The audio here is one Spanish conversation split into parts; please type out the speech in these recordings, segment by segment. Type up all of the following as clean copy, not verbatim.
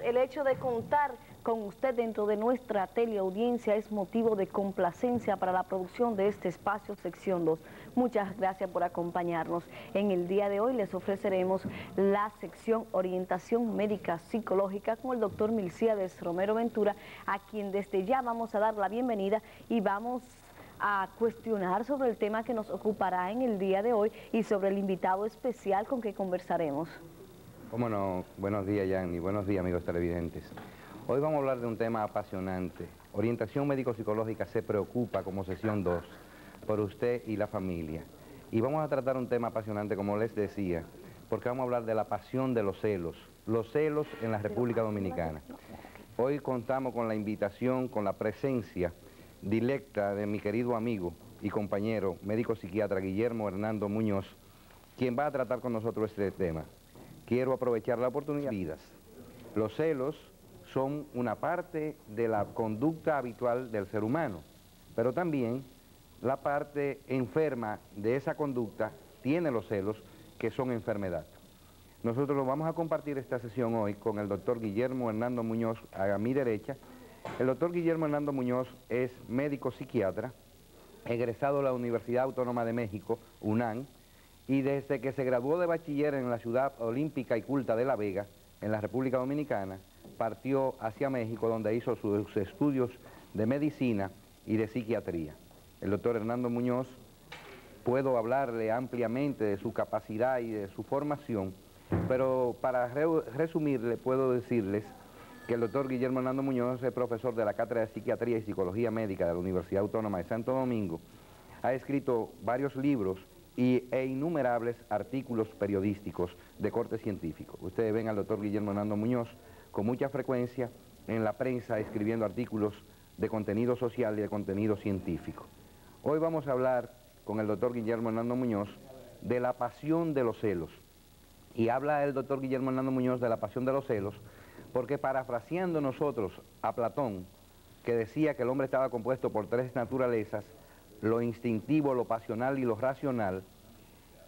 El hecho de contar con usted dentro de nuestra teleaudiencia es motivo de complacencia para la producción de este espacio Sección 2. Muchas gracias por acompañarnos. En el día de hoy les ofreceremos la sección Orientación Médica Psicológica con el doctor Milcíades Romero Ventura, a quien desde ya vamos a dar la bienvenida y vamos a cuestionar sobre el tema que nos ocupará en el día de hoy y sobre el invitado especial con que conversaremos. Cómo no, buenos días, Yanni, buenos días, amigos televidentes. Hoy vamos a hablar de un tema apasionante. Orientación médico-psicológica se preocupa como sección 2 por usted y la familia. Y vamos a tratar un tema apasionante, como les decía, porque vamos a hablar de la pasión de los celos en la República Dominicana. Hoy contamos con la invitación, con la presencia directa de mi querido amigo y compañero médico psiquiatra Guillermo Hernando Muñoz, quien va a tratar con nosotros este tema. Quiero aprovechar la oportunidad. Los celos son una parte de la conducta habitual del ser humano, pero también la parte enferma de esa conducta tiene los celos, que son enfermedad. Nosotros lo vamos a compartir esta sesión hoy con el doctor Guillermo Hernando Muñoz, a mi derecha. El doctor Guillermo Hernando Muñoz es médico psiquiatra, egresado de la Universidad Autónoma de México, UNAM, y desde que se graduó de bachiller en la ciudad olímpica y culta de La Vega, en la República Dominicana, partió hacia México, donde hizo sus estudios de medicina y de psiquiatría. El doctor Hernando Muñoz, puedo hablarle ampliamente de su capacidad y de su formación, pero para resumirle, puedo decirles que el doctor Guillermo Hernando Muñoz es profesor de la Cátedra de Psiquiatría y Psicología Médica de la Universidad Autónoma de Santo Domingo. Ha escrito varios libros e innumerables artículos periodísticos de corte científico. Ustedes ven al doctor Guillermo Hernando Muñoz con mucha frecuencia en la prensa escribiendo artículos de contenido social y de contenido científico. Hoy vamos a hablar con el doctor Guillermo Hernando Muñoz de la pasión de los celos. Y habla el doctor Guillermo Hernando Muñoz de la pasión de los celos porque, parafraseando nosotros a Platón, que decía que el hombre estaba compuesto por tres naturalezas, lo instintivo, lo pasional y lo racional.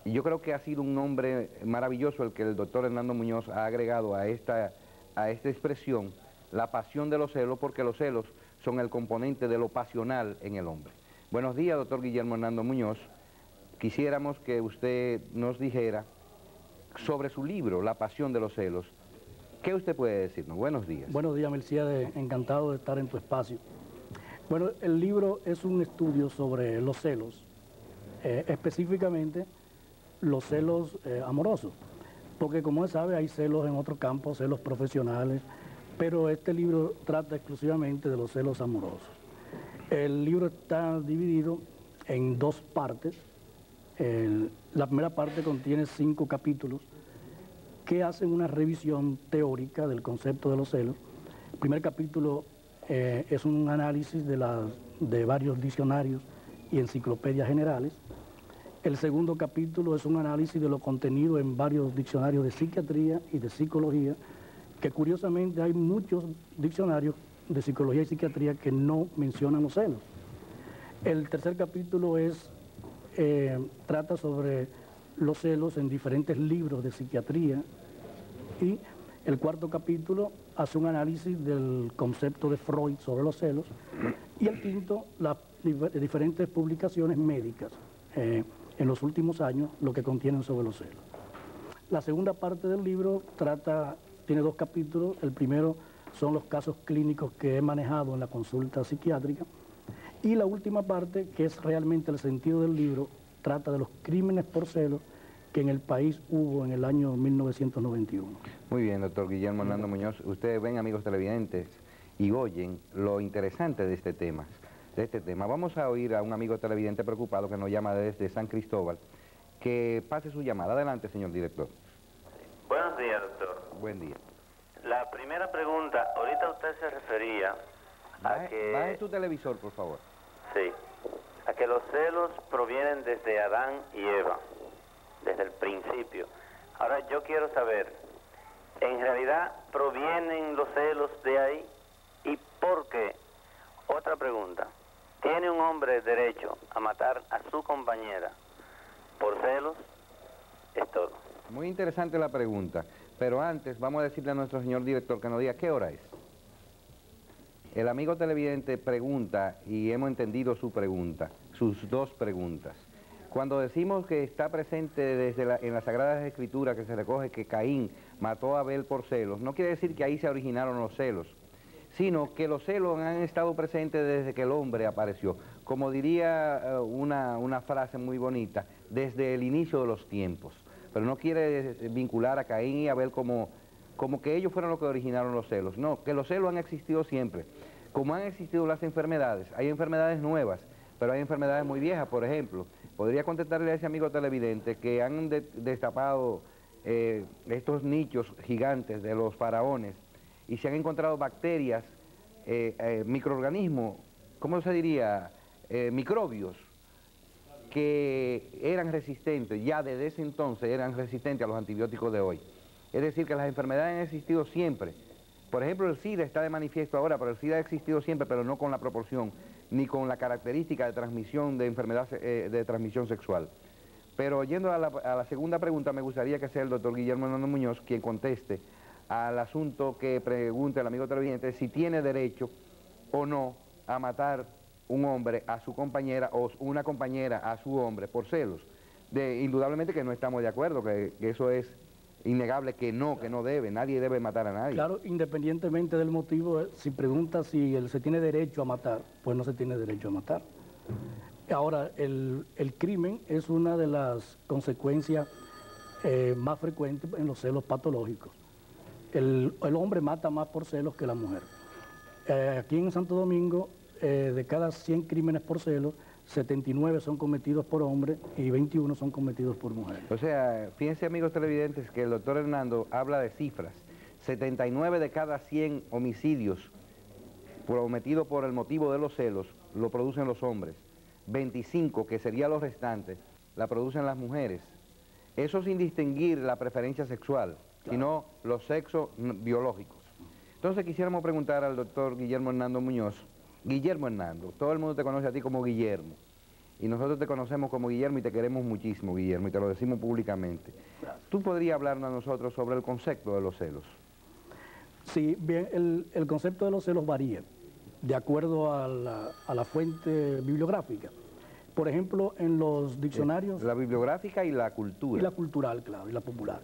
Y yo creo que ha sido un nombre maravilloso el que el doctor Hernando Muñoz ha agregado a esta expresión, la pasión de los celos, porque los celos son el componente de lo pasional en el hombre. Buenos días, doctor Guillermo Hernando Muñoz. Quisiéramos que usted nos dijera sobre su libro, La pasión de los celos. ¿Qué usted puede decirnos? Buenos días. Buenos días, Milcíades, encantado de estar en tu espacio. Bueno, el libro es un estudio sobre los celos, específicamente los celos amorosos, porque como usted sabe hay celos en otros campos, celos profesionales, pero este libro trata exclusivamente de los celos amorosos. El libro está dividido en dos partes. La primera parte contiene 5 capítulos que hacen una revisión teórica del concepto de los celos. El primer capítulo es un análisis de varios diccionarios y enciclopedias generales. El segundo capítulo es un análisis de lo contenido en varios diccionarios de psiquiatría y de psicología, que curiosamente hay muchos diccionarios de psicología y psiquiatría que no mencionan los celos. El tercer capítulo trata sobre los celos en diferentes libros de psiquiatría, y el cuarto capítulo hace un análisis del concepto de Freud sobre los celos, y el quinto, las diferentes publicaciones médicas en los últimos años, lo que contienen sobre los celos. La segunda parte del libro tiene 2 capítulos. El primero son los casos clínicos que he manejado en la consulta psiquiátrica, y la última parte, que es realmente el sentido del libro, trata de los crímenes por celos que en el país hubo en el año 1991. Muy bien, doctor Guillermo Hernando Muñoz. Ustedes ven, amigos televidentes, y oyen lo interesante de este tema. Vamos a oír a un amigo televidente preocupado que nos llama desde San Cristóbal. Que pase su llamada. Adelante, señor director. Buenos días, doctor. Buen día. La primera pregunta, ahorita usted se refería a que... Baje tu televisor, por favor. Sí, a que los celos provienen desde Adán y Eva, desde el principio. Ahora yo quiero saber, ¿en realidad provienen los celos de ahí? ¿Y por qué? Otra pregunta, ¿tiene un hombre derecho a matar a su compañera por celos? Es todo. Muy interesante la pregunta, pero antes vamos a decirle a nuestro señor director que nos diga qué hora es. El amigo televidente pregunta, y hemos entendido su pregunta, sus dos preguntas. Cuando decimos que está presente en las Sagradas Escrituras que se recoge que Caín mató a Abel por celos, no quiere decir que ahí se originaron los celos, sino que los celos han estado presentes desde que el hombre apareció. Como diría una frase muy bonita, desde el inicio de los tiempos. Pero no quiere vincular a Caín y Abel como que ellos fueron los que originaron los celos. No, que los celos han existido siempre. Como han existido las enfermedades, hay enfermedades nuevas, pero hay enfermedades muy viejas. Por ejemplo, podría contestarle a ese amigo televidente que han destapado estos nichos gigantes de los faraones y se han encontrado bacterias, microorganismos, ¿cómo se diría? Microbios que eran resistentes, ya desde ese entonces eran resistentes a los antibióticos de hoy. Es decir, que las enfermedades han existido siempre. Por ejemplo, el SIDA está de manifiesto ahora, pero el SIDA ha existido siempre, pero no con la proporción, ni con la característica de transmisión de enfermedad de transmisión sexual. Pero yendo a la segunda pregunta, me gustaría que sea el doctor Guillermo Hernando Muñoz quien conteste al asunto que pregunta el amigo televidente, si tiene derecho o no a matar un hombre a su compañera o una compañera a su hombre por celos. Indudablemente que no estamos de acuerdo, que eso es innegable, que no debe, nadie debe matar a nadie. Claro, independientemente del motivo, si pregunta si se tiene derecho a matar, pues no se tiene derecho a matar. Ahora, el crimen es una de las consecuencias más frecuentes en los celos patológicos. El hombre mata más por celos que la mujer. Aquí en Santo Domingo, de cada 100 crímenes por celos, 79 son cometidos por hombres y 21 son cometidos por mujeres. O sea, fíjense, amigos televidentes, que el doctor Hernando habla de cifras. 79 de cada 100 homicidios cometidos por el motivo de los celos lo producen los hombres. 25, que serían los restantes, la producen las mujeres. Eso sin distinguir la preferencia sexual, sino los sexos biológicos. Entonces quisiéramos preguntar al doctor Guillermo Hernando Muñoz. Guillermo Hernando, todo el mundo te conoce a ti como Guillermo, y nosotros te conocemos como Guillermo y te queremos muchísimo, Guillermo, y te lo decimos públicamente. ¿Tú podrías hablarnos a nosotros sobre el concepto de los celos? Sí, bien, el concepto de los celos varía de acuerdo a la fuente bibliográfica. Por ejemplo, en los diccionarios... La bibliográfica y la cultura. Y la cultural, claro, y la popular.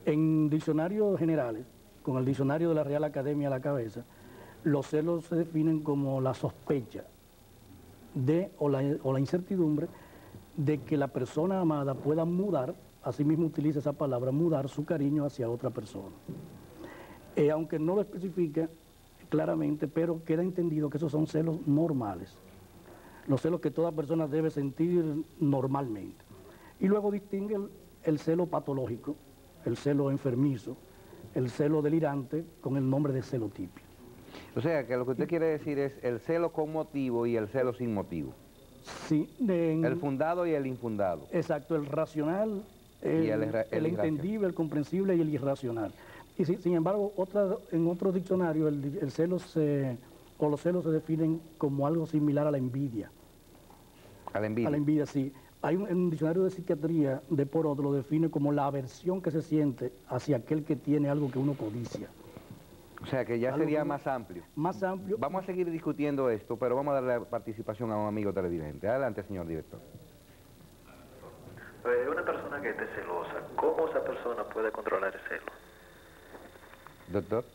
En diccionarios generales, con el diccionario de la Real Academia a la cabeza, los celos se definen como la sospecha o la incertidumbre de que la persona amada pueda mudar, así mismo utiliza esa palabra, mudar su cariño hacia otra persona. Aunque no lo especifica claramente, pero queda entendido que esos son celos normales, los celos que toda persona debe sentir normalmente. Y luego distingue el celo patológico, el celo enfermizo, el celo delirante, con el nombre de celotipia. O sea, que lo que usted quiere decir es el celo con motivo y el celo sin motivo. Sí. El fundado y el infundado. Exacto, el racional, el entendible, el comprensible y el irracional. Y sin embargo, en otros diccionarios el celo los celos se definen como algo similar a la envidia. ¿A la envidia? A la envidia, sí. Hay un diccionario de psiquiatría de Porot lo define como la aversión que se siente hacia aquel que tiene algo que uno codicia. O sea, que ya sería más amplio. Más amplio. Vamos a seguir discutiendo esto, pero vamos a darle participación a un amigo televidente. Adelante, señor director. Una persona que esté celosa, ¿cómo esa persona puede controlar el celo? Doctor.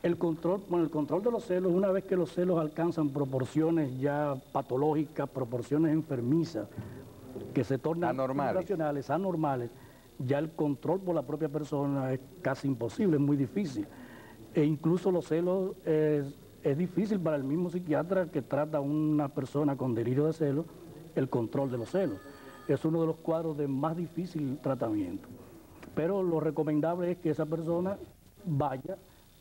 El control de los celos, una vez que los celos alcanzan proporciones ya patológicas, proporciones enfermizas, que se tornan irracionales, anormales, ya el control por la propia persona es casi imposible, es muy difícil. E incluso los celos es difícil para el mismo psiquiatra que trata a una persona con delirio de celos, el control de los celos. Es uno de los cuadros de más difícil tratamiento. Pero lo recomendable es que esa persona vaya,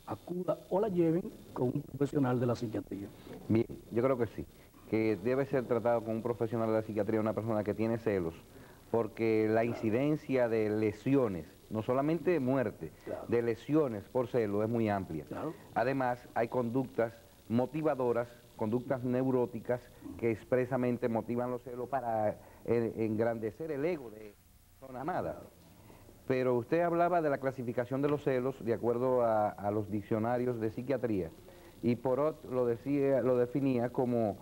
acuda o la lleven con un profesional de la psiquiatría. Bien, yo creo que sí, que debe ser tratado con un profesional de la psiquiatría, una persona que tiene celos, porque la incidencia de lesiones, no solamente de muerte, claro, de lesiones por celo es muy amplia. Claro. Además, hay conductas motivadoras, conductas neuróticas que expresamente motivan los celos para engrandecer el ego de la persona amada. Pero usted hablaba de la clasificación de los celos de acuerdo a los diccionarios de psiquiatría, y Porot lo definía como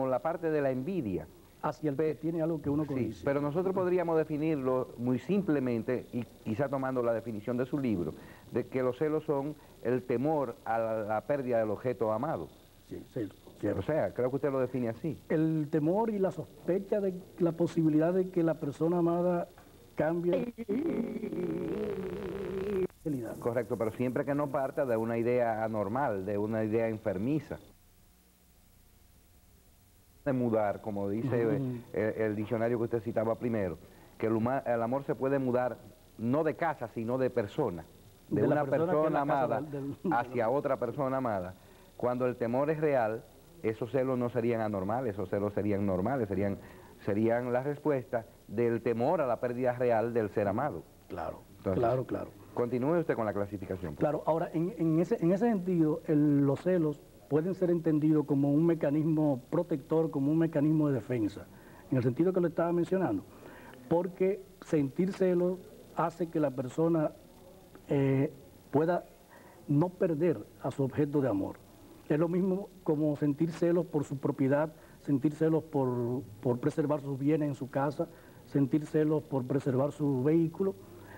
la parte de la envidia. Hacia el que tiene algo que uno Sí, codicia. pero nosotros podríamos definirlo muy simplemente, y quizá tomando la definición de su libro, de que los celos son el temor a la pérdida del objeto amado. Sí, cierto. O sea, creo que usted lo define así. El temor y la sospecha de la posibilidad de que la persona amada cambie. Correcto, pero siempre que no parta de una idea anormal, de una idea enfermiza. De mudar, como dice el diccionario que usted citaba primero, que el amor se puede mudar no de casa, sino de persona, de una persona amada hacia otra persona amada. Cuando el temor es real, esos celos no serían anormales, esos celos serían normales, serían la respuesta del temor a la pérdida real del ser amado. Claro, Entonces, claro. Continúe usted con la clasificación. Claro, ahora, en ese sentido, los celos pueden ser entendidos como un mecanismo protector, como un mecanismo de defensa, en el sentido que lo estaba mencionando, porque sentir celos hace que la persona pueda no perder a su objeto de amor. Es lo mismo como sentir celos por su propiedad, sentir celos por preservar sus bienes en su casa, sentir celos por preservar su vehículo.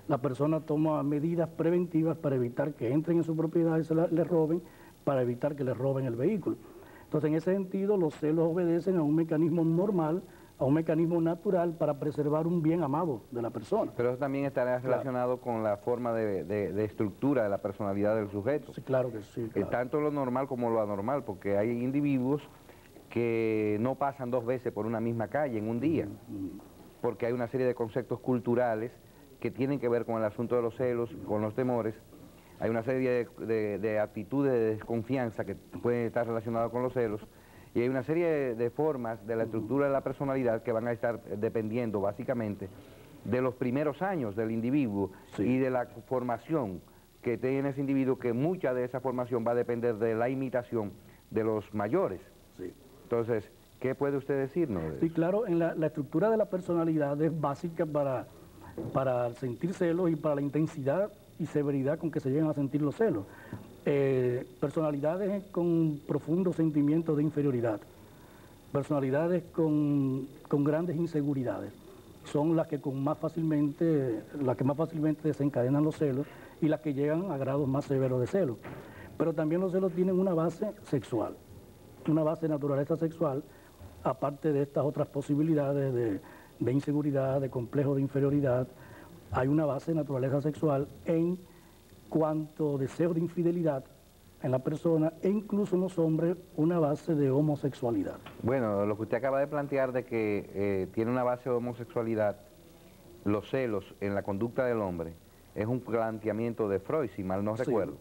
La persona toma medidas preventivas para evitar que entren en su propiedad y le roben, para evitar que le roben el vehículo. Entonces, en ese sentido, los celos obedecen a un mecanismo normal, a un mecanismo natural para preservar un bien amado de la persona. Pero eso también estará relacionado con la forma de estructura de la personalidad del sujeto. Sí, claro que sí. Claro. Tanto lo normal como lo anormal, porque hay individuos que no pasan 2 veces por una misma calle en un día, porque hay una serie de conceptos culturales que tienen que ver con el asunto de los celos, con los temores. Hay una serie de actitudes de desconfianza que pueden estar relacionadas con los celos, y hay una serie de formas de la estructura de la personalidad que van a estar dependiendo básicamente de los primeros años del individuo y de la formación que tiene ese individuo, que mucha de esa formación va a depender de la imitación de los mayores. Sí. Entonces, ¿qué puede usted decirnos? Sí, claro, en la estructura de la personalidad es básica para sentir celos y para la intensidad y severidad con que se llegan a sentir los celos. Personalidades con profundos sentimientos de inferioridad, personalidades con grandes inseguridades, son las que más fácilmente desencadenan los celos y las que llegan a grados más severos de celos. Pero también los celos tienen una base sexual, una base de naturaleza sexual, aparte de estas otras posibilidades de inseguridad, de complejo de inferioridad. Hay una base de naturaleza sexual en cuanto a deseo de infidelidad en la persona, e incluso en los hombres una base de homosexualidad. Bueno, lo que usted acaba de plantear de que tiene una base de homosexualidad, los celos en la conducta del hombre, es un planteamiento de Freud, si mal no recuerdo.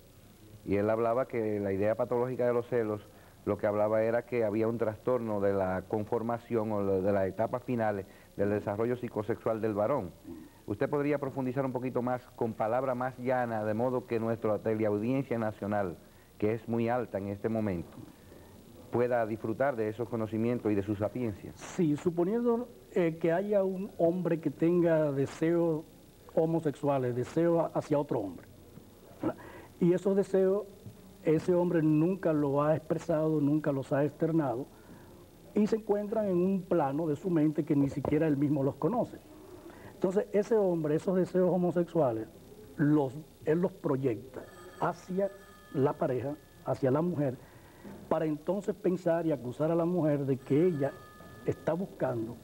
Y él hablaba que la idea patológica de los celos, lo que hablaba era que había un trastorno de la conformación o de las etapas finales del desarrollo psicosexual del varón. ¿Usted podría profundizar un poquito más, con palabra más llana, de modo que nuestra teleaudiencia nacional, que es muy alta en este momento, pueda disfrutar de esos conocimientos y de su sapiencia? Sí, suponiendo que haya un hombre que tenga deseos homosexuales, deseos hacia otro hombre, ¿verdad? Y esos deseos, ese hombre nunca lo ha expresado, nunca los ha externado, y se encuentran en un plano de su mente que ni siquiera él mismo los conoce. Entonces, ese hombre, esos deseos homosexuales, él los proyecta hacia la pareja, hacia la mujer, para entonces pensar y acusar a la mujer de que ella está buscando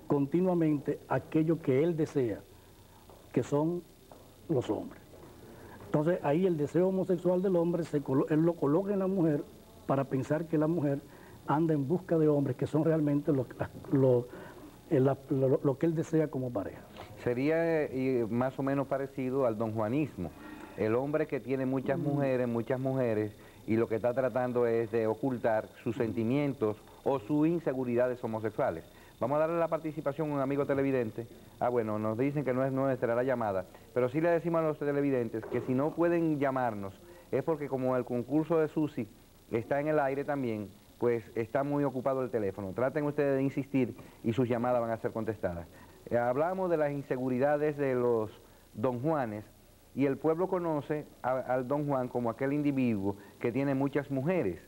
continuamente aquello que él desea, que son los hombres. Entonces ahí el deseo homosexual del hombre, él lo coloca en la mujer para pensar que la mujer anda en busca de hombres que son realmente lo que él desea como pareja. Sería más o menos parecido al donjuanismo. El hombre que tiene muchas mujeres, y lo que está tratando es de ocultar sus sentimientos o sus inseguridades homosexuales. Vamos a darle la participación a un amigo televidente. Bueno, nos dicen que no es nuestra la llamada, pero sí le decimos a los televidentes que si no pueden llamarnos es porque como el concurso de Susi está en el aire también, pues está muy ocupado el teléfono. Traten ustedes de insistir y sus llamadas van a ser contestadas. Hablamos de las inseguridades de los don Juanes y el pueblo conoce al don Juan como aquel individuo que tiene muchas mujeres,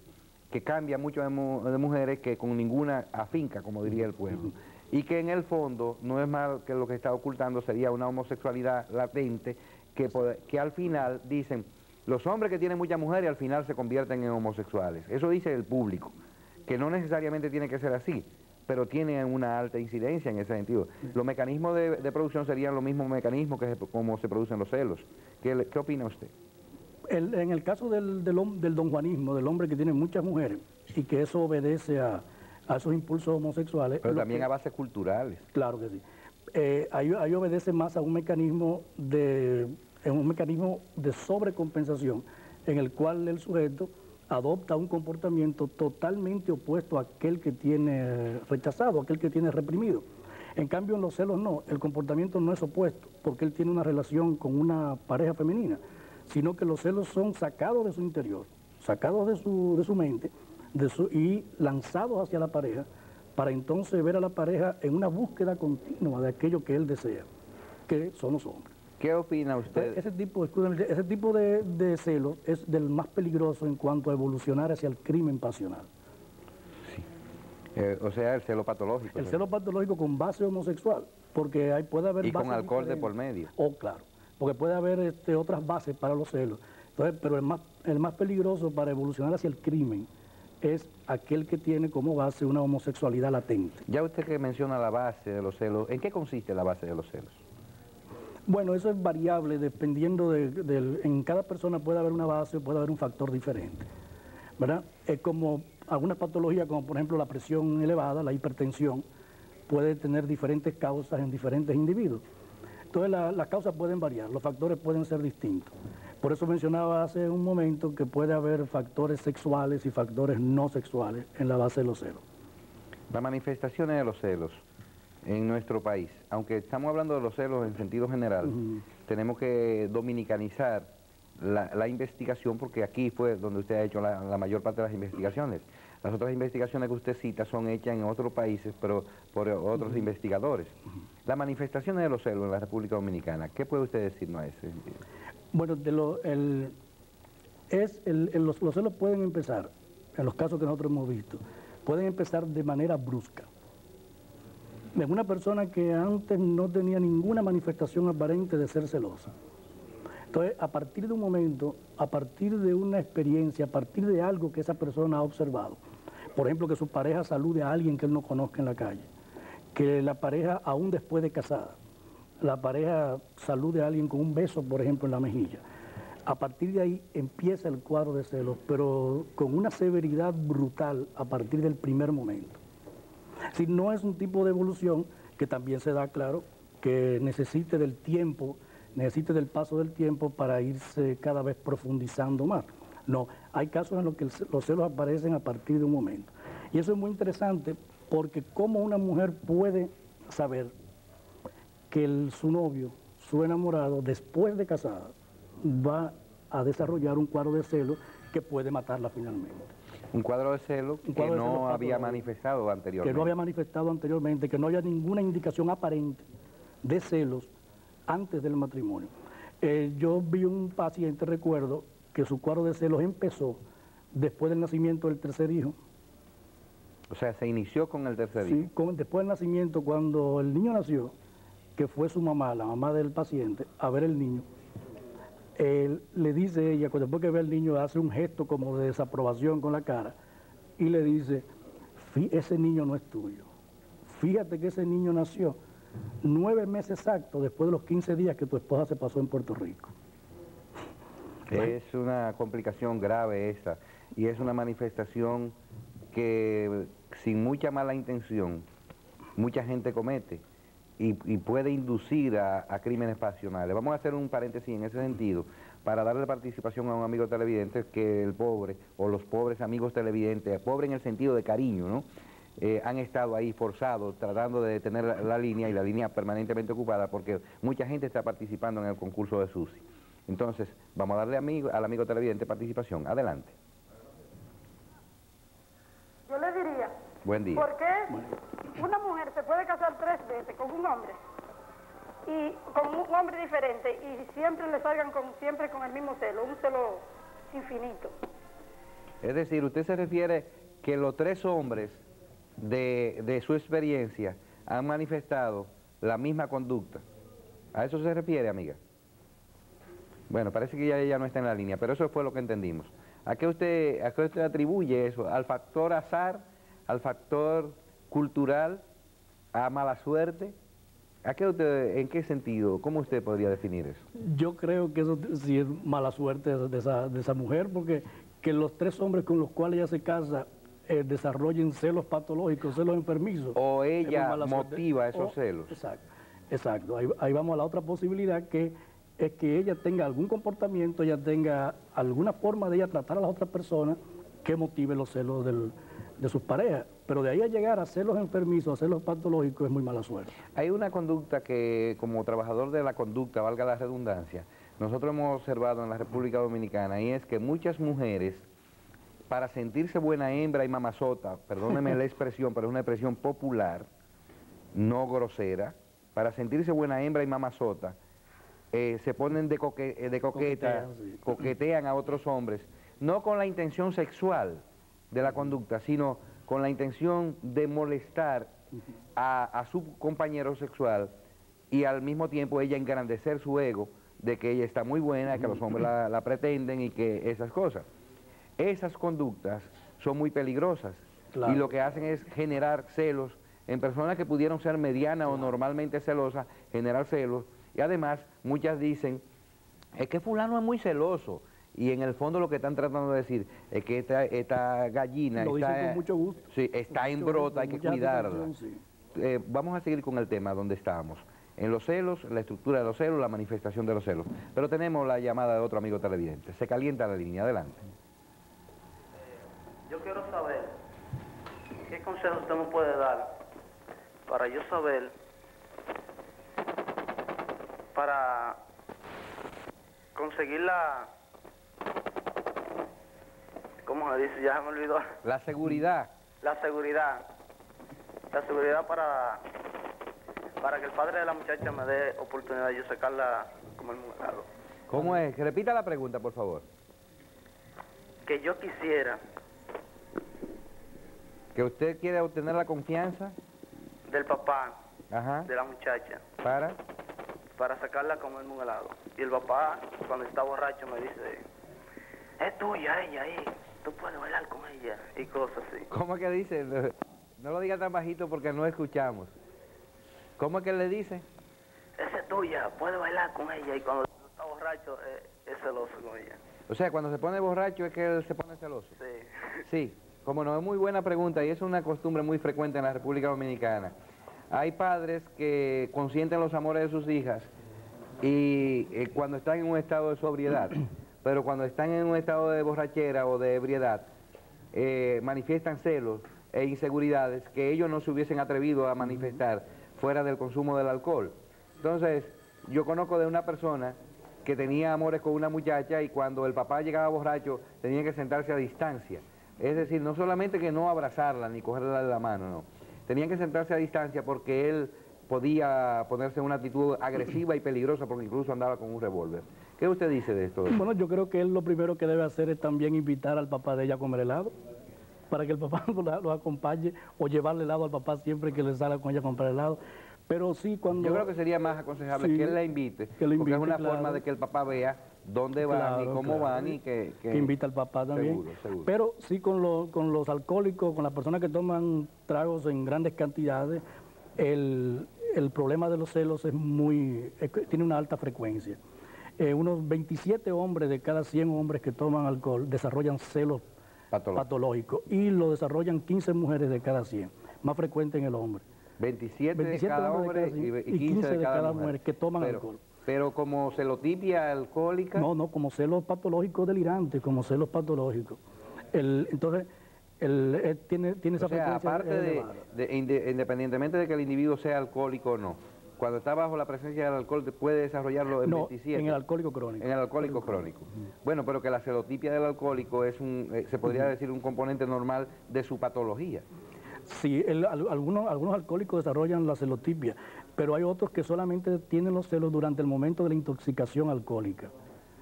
que cambia mucho de mujeres que con ninguna afinca, como diría el pueblo, y que en el fondo no es más que lo que está ocultando sería una homosexualidad latente que al final dicen, los hombres que tienen muchas mujeres al final se convierten en homosexuales. Eso dice el público, que no necesariamente tiene que ser así, pero tiene una alta incidencia en ese sentido. Los mecanismos de producción serían los mismos mecanismos que como se producen los celos. ¿Qué opina usted? En el caso del donjuanismo, del hombre que tiene muchas mujeres y que eso obedece a esos impulsos homosexuales. Pero también a bases culturales. Claro que sí. Ahí obedece más a un mecanismo de sobrecompensación en el cual el sujeto adopta un comportamiento totalmente opuesto a aquel que tiene rechazado, a aquel que tiene reprimido. En cambio, en los celos no, el comportamiento no es opuesto, porque él tiene una relación con una pareja femenina, sino que los celos son sacados de su interior, sacados de su mente y lanzados hacia la pareja, para entonces ver a la pareja en una búsqueda continua de aquello que él desea, que son los hombres. ¿Qué opina usted? Ese tipo de celos es del más peligroso en cuanto a evolucionar hacia el crimen pasional. Sí. O sea, el celo patológico. El celo patológico con base homosexual, porque ahí puede haber... Y con alcohol de por medio. Claro, porque puede haber otras bases para los celos. Entonces, pero el más peligroso para evolucionar hacia el crimen es aquel que tiene como base una homosexualidad latente. Ya usted que menciona la base de los celos, ¿en qué consiste la base de los celos? Bueno, eso es variable dependiendo en cada persona puede haber una base, puede haber un factor diferente, ¿verdad? Es como algunas patologías, como por ejemplo la presión elevada, la hipertensión, puede tener diferentes causas en diferentes individuos. Entonces las causas pueden variar, los factores pueden ser distintos. Por eso mencionaba hace un momento que puede haber factores sexuales y factores no sexuales en la base de los celos. Las manifestaciones de los celos en nuestro país, aunque estamos hablando de los celos en sentido general, tenemos que dominicanizar la investigación, porque aquí fue donde usted ha hecho la mayor parte de las investigaciones. Las otras investigaciones que usted cita son hechas en otros países, pero por otros investigadores. Las manifestaciones de los celos en la República Dominicana, ¿qué puede usted decirnos a ese sentido? Bueno, los celos pueden empezar, en los casos que nosotros hemos visto, pueden empezar de manera brusca. Es una persona que antes no tenía ninguna manifestación aparente de ser celosa. Entonces, a partir de un momento, a partir de una experiencia, a partir de algo que esa persona ha observado, por ejemplo, que su pareja salude a alguien que él no conozca en la calle, que la pareja, aún después de casada, la pareja salude a alguien con un beso, por ejemplo, en la mejilla. A partir de ahí empieza el cuadro de celos, pero con una severidad brutal a partir del primer momento. Si no es un tipo de evolución que también se da claro que necesite del tiempo, necesite del paso del tiempo para irse cada vez profundizando más. No, hay casos en los que los celos aparecen a partir de un momento. Y eso es muy interesante porque cómo una mujer puede saber que su novio, su enamorado, después de casada, va a desarrollar un cuadro de celos que puede matarla finalmente. Un cuadro de celos que no había manifestado anteriormente. Que no había manifestado anteriormente, que no haya ninguna indicación aparente de celos antes del matrimonio. Yo vi un paciente, recuerdo, que su cuadro de celos empezó después del nacimiento del tercer hijo. O sea, se inició con el tercer hijo. Sí, después del nacimiento, cuando el niño nació, que fue su mamá, la mamá del paciente, a ver el niño, le dice ella, después que ve al niño, hace un gesto como de desaprobación con la cara, y le dice, ese niño no es tuyo. Fíjate que ese niño nació 9 meses exactos después de los 15 días que tu esposa se pasó en Puerto Rico. Es una complicación grave esa, y es una manifestación que sin mucha mala intención mucha gente comete y puede inducir a crímenes pasionales. Vamos a hacer un paréntesis en ese sentido para darle participación a un amigo televidente, que el pobre o los pobres amigos televidentes, pobre en el sentido de cariño, ¿no? Han estado ahí forzados tratando de tener la línea, y la línea permanentemente ocupada porque mucha gente está participando en el concurso de Susi. Entonces, vamos a darle al amigo televidente participación. Adelante. Yo le diría, Buen día. ¿por qué una mujer se puede casar 3 veces con un hombre y con un hombre diferente y siempre le salgan siempre con el mismo celo, un celo infinito? Es decir, usted se refiere que los 3 hombres de su experiencia han manifestado la misma conducta. ¿A eso se refiere, amiga? Bueno, parece que ya ella no está en la línea, pero eso fue lo que entendimos. ¿A qué usted atribuye eso? ¿Al factor azar? ¿Al factor cultural? ¿A mala suerte? ¿En qué sentido? ¿Cómo usted podría definir eso? Yo creo que eso sí es mala suerte de esa mujer, porque que los 3 hombres con los cuales ella se casa desarrollen celos patológicos, celos enfermizos. O ella motiva esos celos. Exacto. Ahí vamos a la otra posibilidad, que es que ella tenga algún comportamiento, ella tenga alguna forma de ella tratar a las otras personas que motive los celos de sus parejas. Pero de ahí a llegar a celos enfermizos, a celos patológicos, es muy mala suerte. Hay una conducta que, como trabajador de la conducta, valga la redundancia, nosotros hemos observado en la República Dominicana, y es que muchas mujeres, para sentirse buena hembra y mamazota, perdóneme la expresión, pero es una expresión popular, no grosera, para sentirse buena hembra y mamazota, se ponen de coqueta, coquetean a otros hombres, no con la intención sexual de la conducta, sino con la intención de molestar a su compañero sexual, y al mismo tiempo ella engrandecer su ego de que ella está muy buena, que los hombres la pretenden y que esas cosas. Esas conductas son muy peligrosas, claro, y lo que hacen es generar celos en personas que pudieron ser medianas, claro, o normalmente celosas, generar celos. Y además, muchas dicen, es que fulano es muy celoso, y en el fondo lo que están tratando de decir es que esta gallina lo dicen con mucho gusto. Sí, está en brota, hay que cuidarla. Sí. Vamos a seguir con el tema donde estábamos. En los celos, la estructura de los celos, la manifestación de los celos. Pero tenemos la llamada de otro amigo televidente. Se calienta la línea, adelante. Yo quiero saber qué consejo usted me puede dar para yo saber, para conseguir ¿cómo se dice? Ya me olvidó. La seguridad. La seguridad para que el padre de la muchacha me dé oportunidad de yo sacarla como el murado. ¿Cómo es? Repita la pregunta, por favor. Que yo quisiera... ¿Que usted quiere obtener la confianza? Del papá, ajá, de la muchacha. Para sacarla a comerme un helado. Y el papá, cuando está borracho, me dice, es tuya ella ahí, tú puedes bailar con ella, y cosas así. ¿Cómo es que dice? No lo diga tan bajito porque no escuchamos. ¿Cómo es que le dice? Esa es tuya, puedes bailar con ella, y cuando está borracho, es celoso con ella. O sea, cuando se pone borracho es que él se pone celoso. Sí. Sí, como no, es muy buena pregunta, y es una costumbre muy frecuente en la República Dominicana. Hay padres que consienten los amores de sus hijas y cuando están en un estado de sobriedad, pero cuando están en un estado de borrachera o de ebriedad, manifiestan celos e inseguridades que ellos no se hubiesen atrevido a manifestar fuera del consumo del alcohol. Entonces, yo conozco de una persona que tenía amores con una muchacha y cuando el papá llegaba borracho tenía que sentarse a distancia. Es decir, no solamente que no abrazarla ni cogerla de la mano, no. Tenían que sentarse a distancia porque él podía ponerse en una actitud agresiva y peligrosa porque incluso andaba con un revólver. ¿Qué usted dice de esto? Bueno, yo creo que él lo primero que debe hacer es también invitar al papá de ella a comer helado, para que el papá lo acompañe, o llevarle helado al papá siempre que le salga con ella a comprar helado. Pero sí, cuando... Yo creo que sería más aconsejable que él la invite, porque es una forma de que el papá vea dónde van y cómo van y que invita al papá también. Seguro. Pero sí con los alcohólicos, con las personas que toman tragos en grandes cantidades, el el problema de los celos tiene una alta frecuencia. Unos 27 hombres de cada 100 hombres que toman alcohol desarrollan celos patológicos y lo desarrollan 15 mujeres de cada 100, más frecuente en el hombre. 27 de cada hombre y 15 de cada mujer que toman alcohol. Pero como celotipia alcohólica... No, como celos patológicos delirantes, como celos patológicos. Entonces, tiene esa frecuencia aparte independientemente de que el individuo sea alcohólico o no, cuando está bajo la presencia del alcohol puede desarrollarlo en 27. En el alcohólico crónico. En el alcohólico crónico. Bueno, pero que la celotipia del alcohólico es se podría decir un componente normal de su patología. Sí, algunos alcohólicos desarrollan la celotipia, pero hay otros que solamente tienen los celos durante el momento de la intoxicación alcohólica.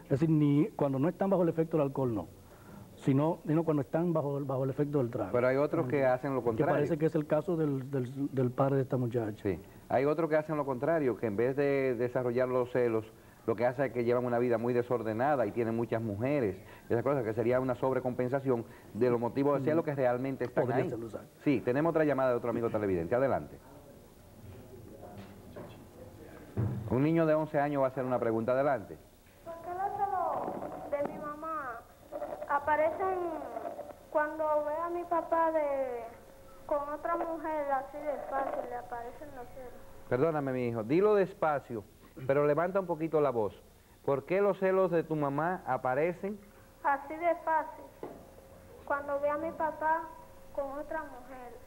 Es decir, cuando no están bajo el efecto del alcohol, no. Sino cuando están bajo el efecto del trago. Pero hay otros que hacen lo contrario. Que parece que es el caso del padre de esta muchacha. Sí, hay otros que hacen lo contrario, que en vez de desarrollar los celos, lo que hace es que llevan una vida muy desordenada y tienen muchas mujeres, esas cosas que sería una sobrecompensación de los motivos de celos que realmente están ahí. Sí, tenemos otra llamada de otro amigo televidente, adelante. Un niño de 11 años va a hacer una pregunta, adelante. ¿Por qué los celos de mi mamá aparecen cuando ve a mi papá con otra mujer así de fácil, le aparecen los celos? Perdóname, mi hijo, dilo despacio, pero levanta un poquito la voz. ¿Por qué los celos de tu mamá aparecen? Así de fácil, cuando ve a mi papá con otra mujer.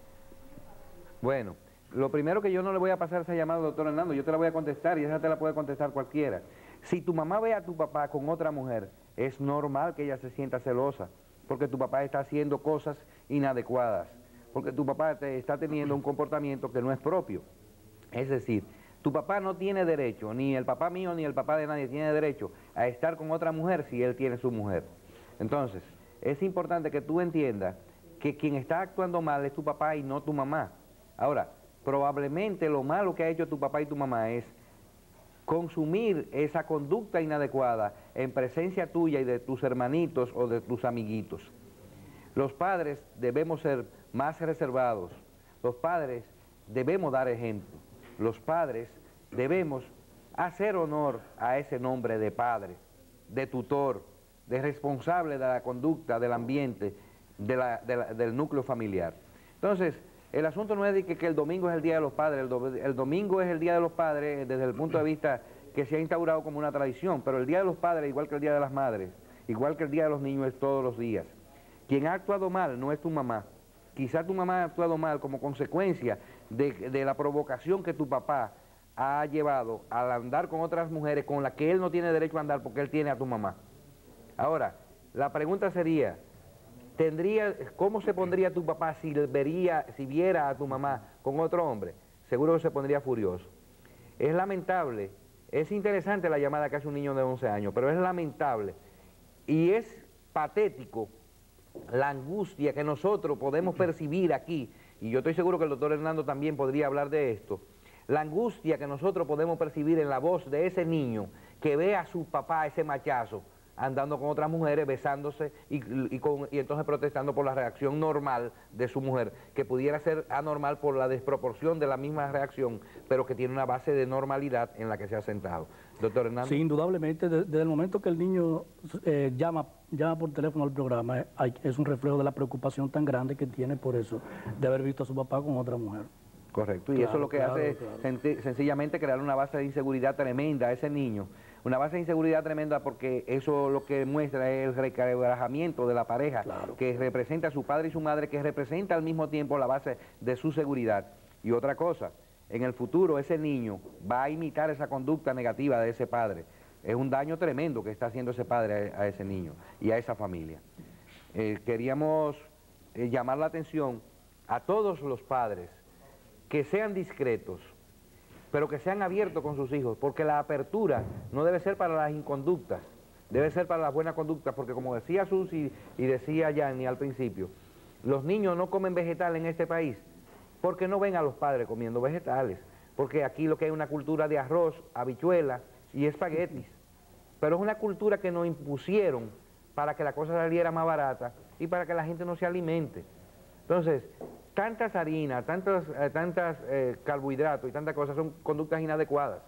Bueno, lo primero que yo no le voy a pasar esa llamada al doctor Hernando, yo te la voy a contestar y esa te la puede contestar cualquiera. Si tu mamá ve a tu papá con otra mujer, es normal que ella se sienta celosa, porque tu papá está haciendo cosas inadecuadas, porque tu papá está teniendo un comportamiento que no es propio. Es decir, tu papá no tiene derecho, ni el papá mío ni el papá de nadie tiene derecho a estar con otra mujer si él tiene su mujer. Entonces, es importante que tú entiendas que quien está actuando mal es tu papá y no tu mamá. Ahora, probablemente lo malo que ha hecho tu papá y tu mamá es consumir esa conducta inadecuada en presencia tuya y de tus hermanitos o de tus amiguitos. Los padres debemos ser más reservados, los padres debemos dar ejemplo, los padres debemos hacer honor a ese nombre de padre, de tutor, de responsable de la conducta, del ambiente, del núcleo familiar. Entonces, el asunto no es de que el domingo es el Día de los Padres, el domingo es el Día de los Padres desde el punto de vista que se ha instaurado como una tradición, pero el Día de los Padres, igual que el Día de las Madres, igual que el Día de los Niños, es todos los días. Quien ha actuado mal no es tu mamá. Quizá tu mamá ha actuado mal como consecuencia de la provocación que tu papá ha llevado al andar con otras mujeres con las que él no tiene derecho a andar porque él tiene a tu mamá. Ahora, la pregunta sería, ¿cómo se pondría tu papá si viera a tu mamá con otro hombre? Seguro que se pondría furioso. Es lamentable, es interesante la llamada que hace un niño de 11 años, pero es lamentable y es patético la angustia que nosotros podemos percibir aquí, y yo estoy seguro que el doctor Hernando también podría hablar de esto, la angustia que nosotros podemos percibir en la voz de ese niño que ve a su papá, ese machazo, andando con otras mujeres, besándose y entonces protestando por la reacción normal de su mujer, que pudiera ser anormal por la desproporción de la misma reacción, pero que tiene una base de normalidad en la que se ha sentado. Doctor Hernández. Sí, indudablemente, desde el momento que el niño llama por teléfono al programa, es un reflejo de la preocupación tan grande que tiene por eso, de haber visto a su papá con otra mujer. Correcto, y eso lo que hace es sencillamente crear una base de inseguridad tremenda a ese niño. Una base de inseguridad tremenda porque eso lo que muestra es el requebrajamiento de la pareja, que representa a su padre y su madre, que representa al mismo tiempo la base de su seguridad. Y otra cosa, en el futuro ese niño va a imitar esa conducta negativa de ese padre. Es un daño tremendo que está haciendo ese padre a ese niño y a esa familia. Queríamos llamar la atención a todos los padres que sean discretos, pero que sean abiertos con sus hijos, porque la apertura no debe ser para las inconductas, debe ser para las buenas conductas, porque como decía Susi y decía Yanni al principio, los niños no comen vegetal en este país porque no ven a los padres comiendo vegetales, porque aquí lo que hay es una cultura de arroz, habichuela y espaguetis, pero es una cultura que nos impusieron para que la cosa saliera más barata y para que la gente no se alimente. Entonces, tantas harinas, tantos carbohidratos y tantas cosas son conductas inadecuadas.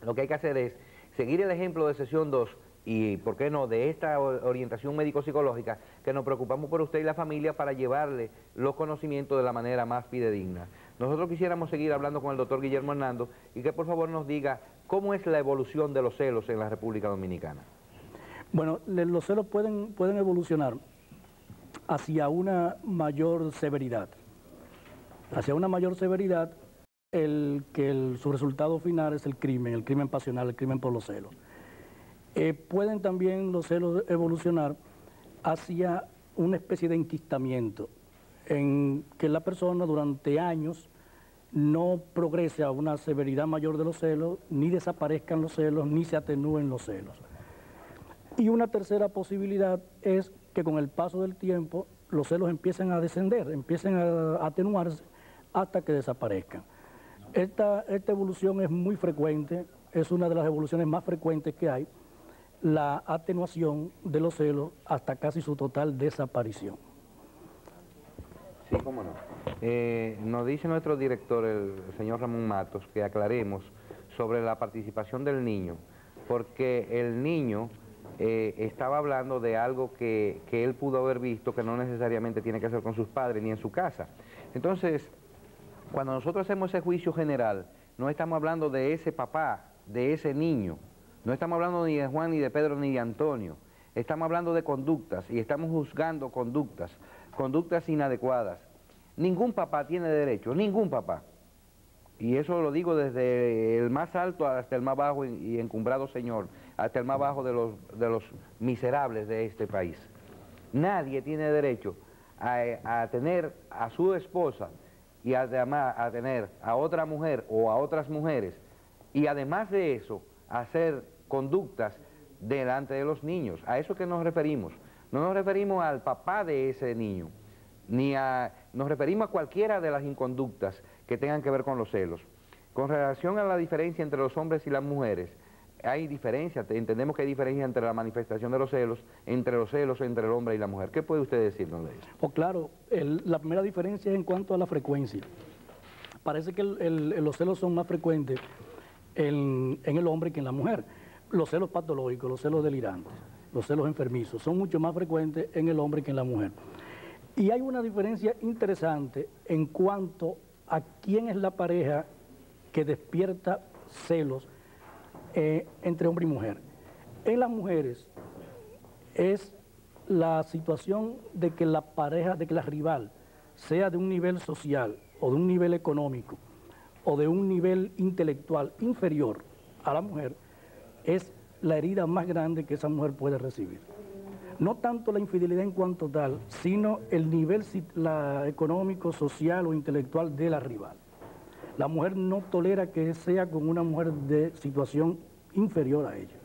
Lo que hay que hacer es seguir el ejemplo de sesión 2 y, ¿por qué no?, de esta orientación médico-psicológica, que nos preocupamos por usted y la familia para llevarle los conocimientos de la manera más fidedigna. Nosotros quisiéramos seguir hablando con el doctor Guillermo Hernando y que por favor nos diga cómo es la evolución de los celos en la República Dominicana. Bueno, los celos pueden evolucionar hacia una mayor severidad. Hacia una mayor severidad, su resultado final es el crimen pasional, el crimen por los celos. Pueden también los celos evolucionar hacia una especie de enquistamiento, en que la persona durante años no progrese a una severidad mayor de los celos, ni desaparezcan los celos, ni se atenúen los celos. Y una tercera posibilidad es que con el paso del tiempo los celos empiecen a descender, empiecen a atenuarse hasta que desaparezcan. Esta evolución es muy frecuente, es una de las evoluciones más frecuentes que hay, la atenuación de los celos hasta casi su total desaparición. Sí, cómo no. Nos dice nuestro director, el señor Ramón Matos, que aclaremos sobre la participación del niño, porque el niño estaba hablando de algo que él pudo haber visto, que no necesariamente tiene que hacer con sus padres ni en su casa. Entonces, cuando nosotros hacemos ese juicio general, no estamos hablando de ese papá, de ese niño, no estamos hablando ni de Juan, ni de Pedro, ni de Antonio, estamos hablando de conductas y estamos juzgando conductas inadecuadas. Ningún papá tiene derecho, ningún papá, y eso lo digo desde el más alto hasta el más bajo y encumbrado señor, hasta el más bajo de los miserables de este país. Nadie tiene derecho a tener a su esposa y además a tener a otra mujer o a otras mujeres, y además de eso, hacer conductas delante de los niños. ¿A eso que nos referimos? No nos referimos al papá de ese niño, nos referimos a cualquiera de las inconductas que tengan que ver con los celos. Con relación a la diferencia entre los hombres y las mujeres, hay diferencia, entendemos que hay diferencia entre la manifestación de los celos entre el hombre y la mujer. ¿Qué puede usted decirnos de eso? Pues claro, la primera diferencia es en cuanto a la frecuencia. Parece que los celos son más frecuentes en el hombre que en la mujer. Los celos patológicos, los celos delirantes, los celos enfermizos son mucho más frecuentes en el hombre que en la mujer. Y hay una diferencia interesante en cuanto a quién es la pareja que despierta celos entre hombre y mujer. En las mujeres es la situación de que la pareja, de que la rival sea de un nivel social o de un nivel económico o de un nivel intelectual inferior a la mujer, es la herida más grande que esa mujer puede recibir. No tanto la infidelidad en cuanto tal, sino el nivel económico, social o intelectual de la rival. La mujer no tolera que sea con una mujer de situación inferior a ella.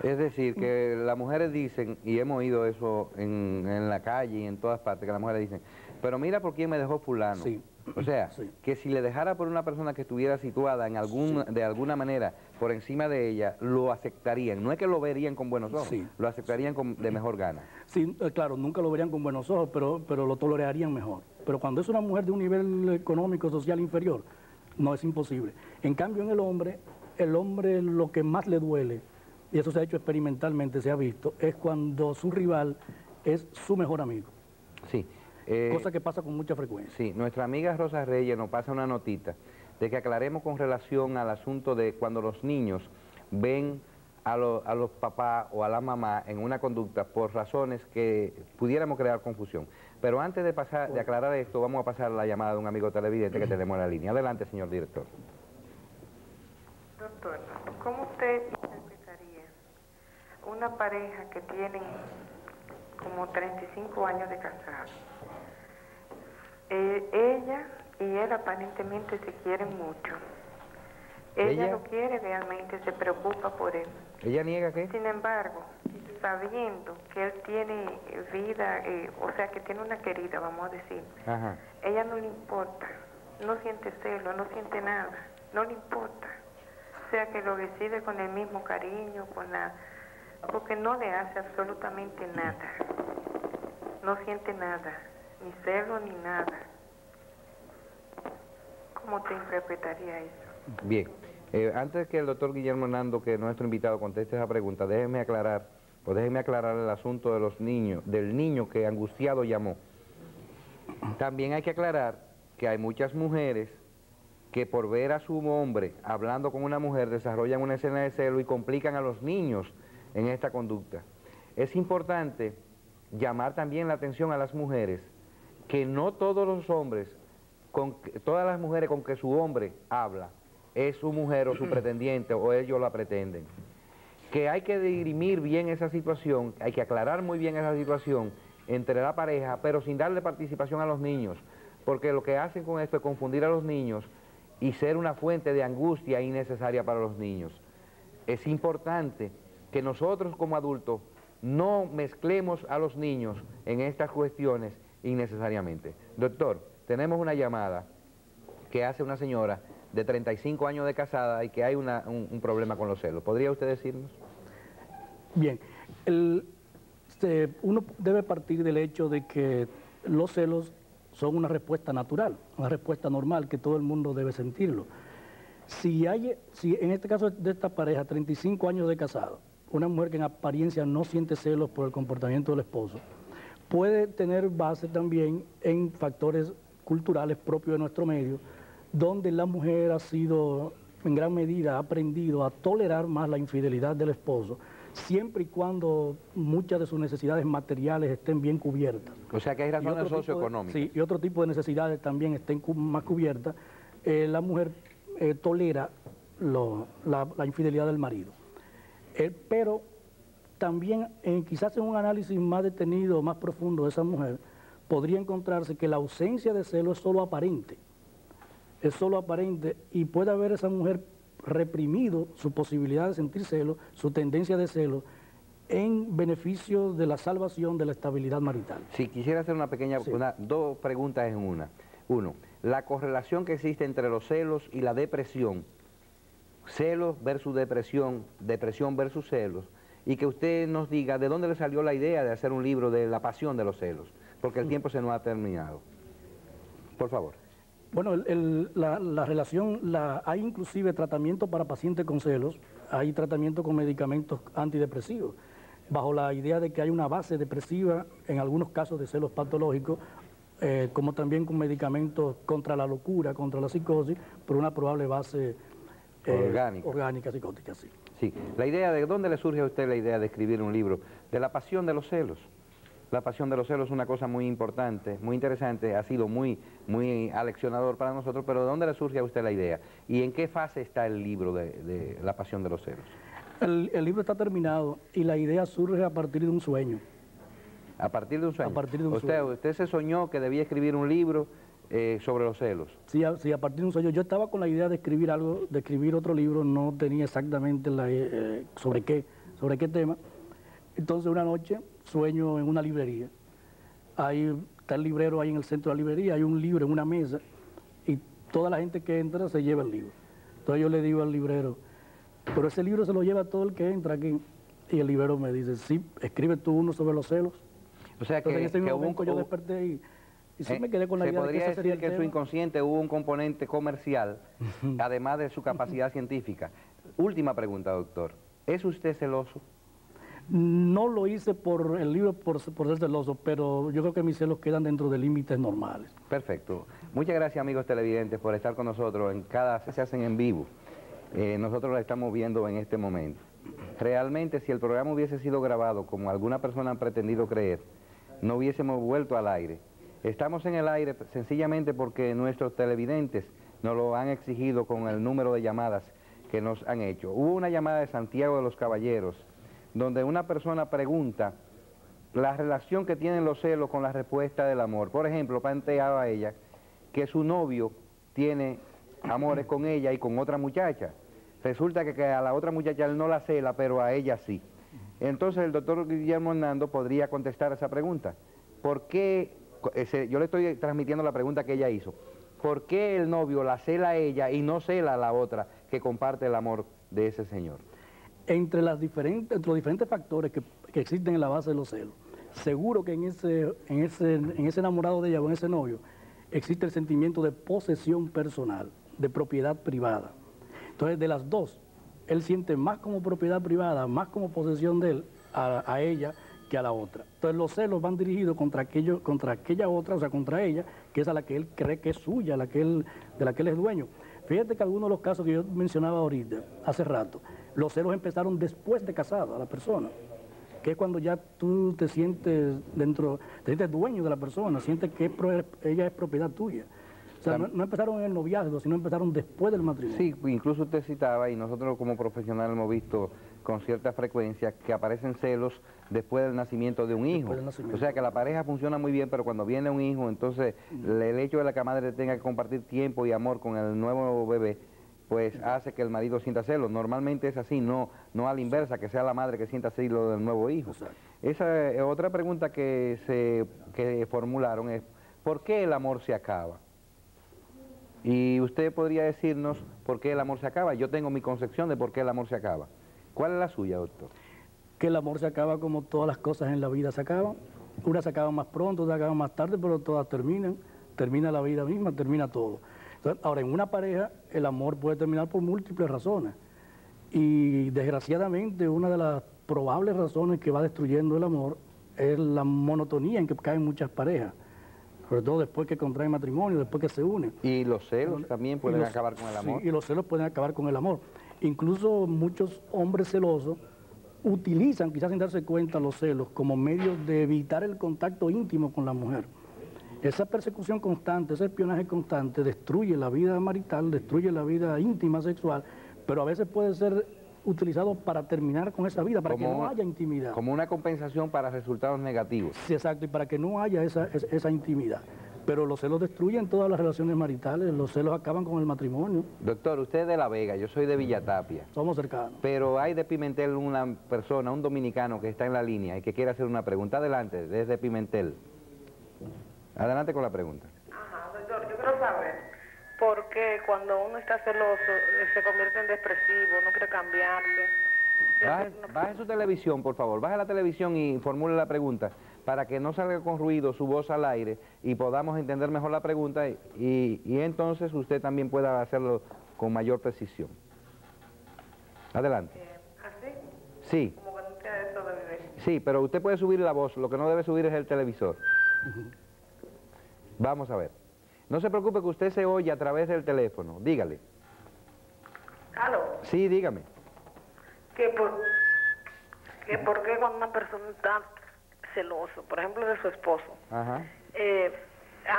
Es decir, que las mujeres dicen, y hemos oído eso en la calle y en todas partes, que las mujeres dicen, pero mira por quién me dejó fulano. Sí. O sea, sí, que si le dejara por una persona que estuviera situada de alguna manera por encima de ella, lo aceptarían. No es que lo verían con buenos ojos, sí, lo aceptarían de mejor gana. Sí, claro, nunca lo verían con buenos ojos, pero lo tolerarían mejor. Pero cuando es una mujer de un nivel económico, social inferior, no, es imposible. En cambio, en el hombre lo que más le duele, y eso se ha hecho experimentalmente, se ha visto, es cuando su rival es su mejor amigo. Sí. Cosa que pasa con mucha frecuencia. Sí, nuestra amiga Rosa Reyes nos pasa una notita de que aclaremos con relación al asunto de cuando los niños ven a los papás o a la mamá en una conducta por razones que pudiéramos crear confusión. Pero antes de aclarar esto, vamos a pasar la llamada de un amigo televidente que tenemos en la línea. Adelante, señor director. Doctor, ¿cómo usted interpretaría una pareja que tiene como 35 años de casado? Ella y él aparentemente se quieren mucho. Ella lo quiere realmente, se preocupa por él. ¿Ella niega qué? Sin embargo, sabiendo que él tiene vida, o sea, que tiene una querida, vamos a decir, Ajá. Ella no le importa, no siente celo, no siente nada, no le importa. O sea, que lo recibe con el mismo cariño, porque no le hace absolutamente nada. No siente nada, ni celo ni nada. ¿Cómo te interpretaría eso? Bien, antes que el doctor Guillermo Hernando, que es nuestro invitado, conteste esa pregunta, déjeme aclarar el asunto de los niños, del niño que angustiado llamó. También hay que aclarar que hay muchas mujeres que por ver a su hombre hablando con una mujer desarrollan una escena de celo y complican a los niños en esta conducta. Es importante llamar también la atención a las mujeres, que no todos los hombres, todas las mujeres con que su hombre habla, es su mujer o su pretendiente o ellos la pretenden. Que hay que dirimir bien esa situación, hay que aclarar muy bien esa situación entre la pareja, pero sin darle participación a los niños, porque lo que hacen con esto es confundir a los niños y ser una fuente de angustia innecesaria para los niños. Es importante que nosotros como adultos no mezclemos a los niños en estas cuestiones innecesariamente. Doctor, tenemos una llamada que hace una señora de 35 años de casada y que hay un problema con los celos. ¿Podría usted decirnos? Bien, uno debe partir del hecho de que los celos son una respuesta natural, una respuesta normal, que todo el mundo debe sentirlo. Si en este caso de esta pareja, 35 años de casado, una mujer que en apariencia no siente celos por el comportamiento del esposo, puede tener base también en factores culturales propios de nuestro medio, donde la mujer ha sido, en gran medida, ha aprendido a tolerar más la infidelidad del esposo, siempre y cuando muchas de sus necesidades materiales estén bien cubiertas. O sea que hay razones socioeconómicas. Sí, y otro tipo de necesidades también estén más cubiertas. La mujer tolera la infidelidad del marido. Pero también, quizás en un análisis más detenido, más profundo de esa mujer, podría encontrarse que la ausencia de celo es solo aparente. Es solo aparente y puede haber esa mujer reprimido su posibilidad de sentir celo, su tendencia de celo, en beneficio de la salvación de la estabilidad marital. Sí, quisiera hacer una pequeña, sí. Dos preguntas en una. Uno, la correlación que existe entre los celos y la depresión, celos versus depresión, depresión versus celos, y que usted nos diga de dónde le salió la idea de hacer un libro de la pasión de los celos, porque el tiempo se nos ha terminado. Por favor. Bueno, la relación, hay inclusive tratamiento para pacientes con celos, hay tratamiento con medicamentos antidepresivos, bajo la idea de que hay una base depresiva en algunos casos de celos patológicos, como también con medicamentos contra la locura, contra la psicosis, por una probable base orgánica psicótica, sí. Sí, la idea de dónde le surge a usted la idea de escribir un libro de la pasión de los celos. La pasión de los celos es una cosa muy importante, muy interesante, ha sido muy aleccionador para nosotros, pero ¿de dónde le surge a usted la idea? ¿Y en qué fase está el libro de la pasión de los celos? El libro está terminado y la idea surge a partir de un sueño. ¿A partir de un sueño? A partir de un sueño. ¿Usted se soñó que debía escribir un libro sobre los celos? Sí, a partir de un sueño. Yo estaba con la idea de escribir algo, de escribir otro libro, no tenía exactamente sobre qué tema. Entonces una noche sueño en una librería. Ahí está el librero ahí en el centro de la librería, hay un libro en una mesa y toda la gente que entra se lleva el libro. Entonces yo le digo al librero, pero ese libro se lo lleva todo el que entra aquí. Y el librero me dice, sí, escribe tú uno sobre los celos. O sea que, entonces en ese momento yo desperté y sí me quedé con la idea de que ese sería el tema. Se podría decir que en su inconsciente hubo un componente comercial, además de su capacidad científica. Última pregunta, doctor. ¿Es usted celoso? No lo hice por el libro por ser celoso, pero yo creo que mis celos quedan dentro de límites normales. Perfecto. Muchas gracias, amigos televidentes, por estar con nosotros. Se hacen en vivo. Nosotros lo estamos viendo en este momento. Realmente, si el programa hubiese sido grabado, como alguna persona han pretendido creer, no hubiésemos vuelto al aire. Estamos en el aire sencillamente porque nuestros televidentes nos lo han exigido con el número de llamadas que nos han hecho. Hubo una llamada de Santiago de los Caballeros, donde una persona pregunta la relación que tienen los celos con la respuesta del amor. Por ejemplo, planteaba ella que su novio tiene amores con ella y con otra muchacha. Resulta que a la otra muchacha él no la cela, pero a ella sí. Entonces el doctor Guillermo Hernando podría contestar esa pregunta. ¿Por qué? Yo le estoy transmitiendo la pregunta que ella hizo. ¿Por qué el novio la cela a ella y no cela a la otra que comparte el amor de ese señor? Entre los diferentes factores que existen en la base de los celos, seguro que en ese enamorado de ella o en ese novio, existe el sentimiento de posesión personal, de propiedad privada. Entonces, de las dos, él siente más como propiedad privada, más como posesión de él, a ella, que a la otra. Entonces los celos van dirigidos contra aquella otra, o sea, contra ella, que es a la que él cree que es suya, de la que él es dueño. Fíjate que algunos de los casos que yo mencionaba ahorita, hace rato, los celos empezaron después de casado a la persona, que es cuando ya tú te sientes dueño de la persona, sientes que ella es propiedad tuya. O sea, no empezaron en el noviazgo, sino empezaron después del matrimonio. Sí, incluso usted citaba, y nosotros como profesionales hemos visto con cierta frecuencia, que aparecen celos después del nacimiento de un hijo. O sea, que la pareja funciona muy bien, pero cuando viene un hijo, entonces el hecho de que la madre tenga que compartir tiempo y amor con el nuevo bebé, pues hace que el marido sienta celos. Normalmente es así, no a la inversa, que sea la madre que sienta celos del nuevo hijo. Esa otra pregunta que formularon es, ¿por qué el amor se acaba? Y usted podría decirnos por qué el amor se acaba. Yo tengo mi concepción de por qué el amor se acaba. ¿Cuál es la suya, doctor? Que el amor se acaba como todas las cosas en la vida se acaban. Unas se acaban más pronto, otras se acaban más tarde, pero todas terminan. Termina la vida misma, termina todo. Entonces, ahora, en una pareja, el amor puede terminar por múltiples razones. Y desgraciadamente, una de las probables razones que va destruyendo el amor es la monotonía en que caen muchas parejas. Sobre todo después que contraen matrimonio, después que se unen. Y los celos también pueden acabar con el amor. Sí, y los celos pueden acabar con el amor. Incluso muchos hombres celosos utilizan, quizás sin darse cuenta, los celos como medio de evitar el contacto íntimo con la mujer. Esa persecución constante, ese espionaje constante destruye la vida marital, destruye la vida íntima sexual, pero a veces puede ser utilizado para terminar con esa vida, para que no haya intimidad. Como una compensación para resultados negativos. Sí, exacto, y para que no haya esa intimidad. Pero los celos destruyen todas las relaciones maritales, los celos acaban con el matrimonio. Doctor, usted es de La Vega, yo soy de Villatapia. Somos cercanos. Pero hay de Pimentel una persona, un dominicano que está en la línea y que quiere hacer una pregunta. Adelante, desde Pimentel. Adelante con la pregunta. Ajá, doctor, yo quiero saber por qué cuando uno está celoso se convierte en depresivo, no quiere cambiarse. Baje su televisión, por favor. Baje la televisión y formule la pregunta para que no salga con ruido su voz al aire y podamos entender mejor la pregunta y entonces usted también pueda hacerlo con mayor precisión. Adelante. ¿Así? Sí. Como que no tiene eso de vivir. Sí, pero usted puede subir la voz, lo que no debe subir es el televisor. Vamos a ver. No se preocupe que usted se oye a través del teléfono. Dígale. ¿Aló? Sí, dígame. Que por qué cuando una persona está celoso, por ejemplo de su esposo, Ajá.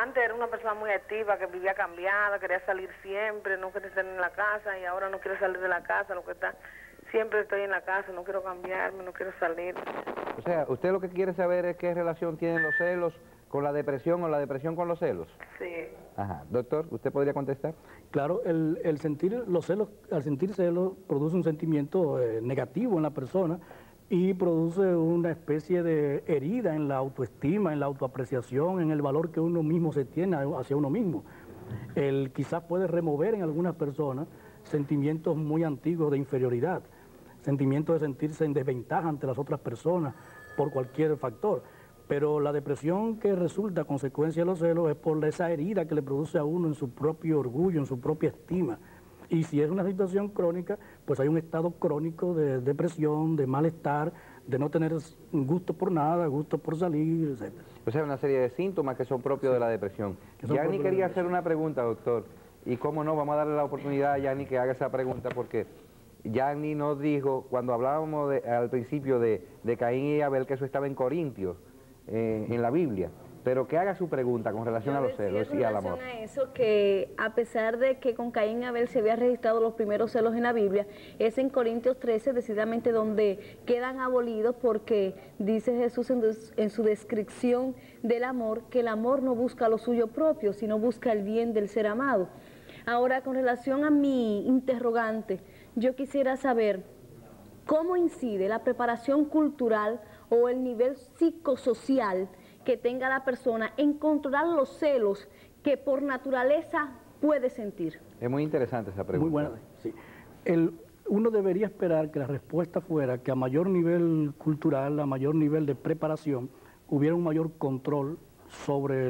Antes era una persona muy activa, que vivía cambiada, quería salir siempre, no quería estar en la casa y ahora no quiere salir de la casa, lo que está, siempre estoy en la casa, no quiero cambiarme, no quiero salir. O sea, usted lo que quiere saber es qué relación tienen los celos con la depresión o la depresión con los celos. Sí. Ajá. Doctor, ¿usted podría contestar? Claro, el sentir los celos, al sentir celos, produce un sentimiento negativo en la persona y produce una especie de herida en la autoestima, en la autoapreciación, en el valor que uno mismo se tiene hacia uno mismo. Quizás puede remover en algunas personas sentimientos muy antiguos de inferioridad, sentimientos de sentirse en desventaja ante las otras personas por cualquier factor. Pero la depresión que resulta a consecuencia de los celos es por esa herida que le produce a uno en su propio orgullo, en su propia estima. Y si es una situación crónica, pues hay un estado crónico de depresión, de malestar, de no tener gusto por nada, gusto por salir, etc. O sea, una serie de síntomas que son propios de la depresión. Yani quería hacer una pregunta, doctor. Y cómo no, vamos a darle la oportunidad a Yani que haga esa pregunta, porque Yani nos dijo, cuando hablábamos al principio de Caín y Abel, que eso estaba en Corintios, en la Biblia. Pero que haga su pregunta con relación a los celos y al amor. A eso, que a pesar de que con Caín y Abel se había registrado los primeros celos en la Biblia, es en Corintios 13 decididamente donde quedan abolidos, porque dice Jesús en su descripción del amor, que el amor no busca lo suyo propio, sino busca el bien del ser amado. Ahora, con relación a mi interrogante, yo quisiera saber cómo incide la preparación cultural o el nivel psicosocial que tenga la persona en controlar los celos que por naturaleza puede sentir. Es muy interesante esa pregunta. Muy buena, sí. Uno debería esperar que la respuesta fuera que a mayor nivel cultural, a mayor nivel de preparación, hubiera un mayor control sobre,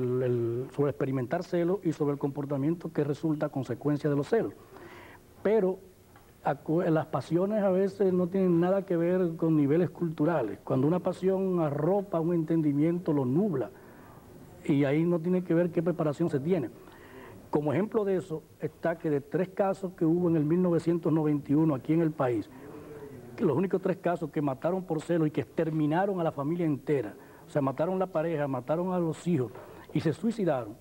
sobre experimentar celos y sobre el comportamiento que resulta a consecuencia de los celos. Pero las pasiones a veces no tienen nada que ver con niveles culturales. Cuando una pasión arropa un entendimiento, lo nubla, y ahí no tiene que ver qué preparación se tiene. Como ejemplo de eso está que de 3 casos que hubo en el 1991 aquí en el país, los únicos 3 casos que mataron por celos y que exterminaron a la familia entera, o sea, mataron a la pareja, mataron a los hijos y se suicidaron.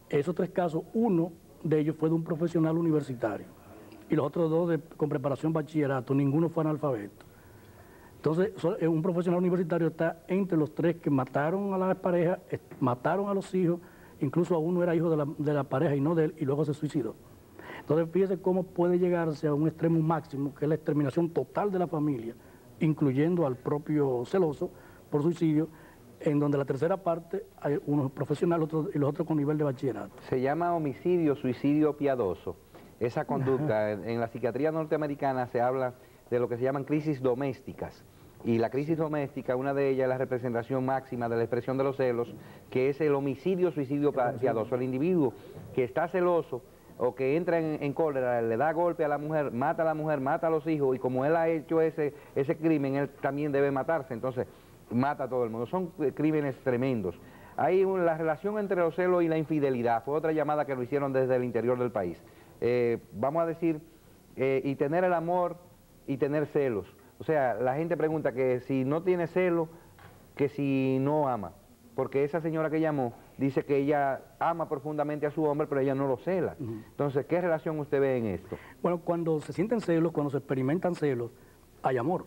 Esos 3 casos, uno de ellos fue de un profesional universitario y los otros 2 con preparación bachillerato, ninguno fue analfabeto. Entonces, un profesional universitario está entre los 3 que mataron a la pareja, mataron a los hijos, incluso a uno era hijo de la pareja y no de él, y luego se suicidó. Entonces, fíjese cómo puede llegarse a un extremo máximo, que es la exterminación total de la familia, incluyendo al propio celoso por suicidio, en donde la tercera parte hay unos profesionales y los otros con nivel de bachillerato. Se llama homicidio, suicidio piadoso. Esa conducta, en la psiquiatría norteamericana se habla de lo que se llaman crisis domésticas. Y la crisis doméstica, una de ellas es la representación máxima de la expresión de los celos, que es el homicidio, suicidio piadoso. El individuo que está celoso o que entra en cólera, le da golpe a la mujer, mata a los hijos, y como él ha hecho ese crimen, él también debe matarse, entonces mata a todo el mundo. Son crímenes tremendos. Hay la relación entre los celos y la infidelidad, fue otra llamada que lo hicieron desde el interior del país. Vamos a decir, y tener el amor y tener celos. O sea, la gente pregunta que si no tiene celos, que si no ama. Porque esa señora que llamó dice que ella ama profundamente a su hombre, pero ella no lo cela. Entonces, ¿qué relación usted ve en esto? Bueno, cuando se sienten celos, cuando se experimentan celos, hay amor.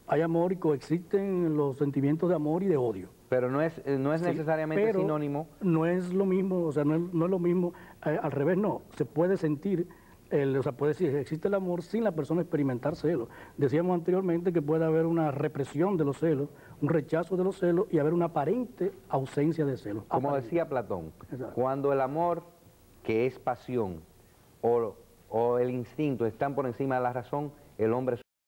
Hay amor y coexisten los sentimientos de amor y de odio. Pero no es necesariamente sinónimo. No es lo mismo, o sea, no es lo mismo, al revés no, se puede sentir, o sea, puede decir, existe el amor sin la persona experimentar celos. Decíamos anteriormente que puede haber una represión de los celos, un rechazo de los celos y haber una aparente ausencia de celos. Como decía Platón, exacto, cuando el amor, que es pasión, o el instinto están por encima de la razón, el hombre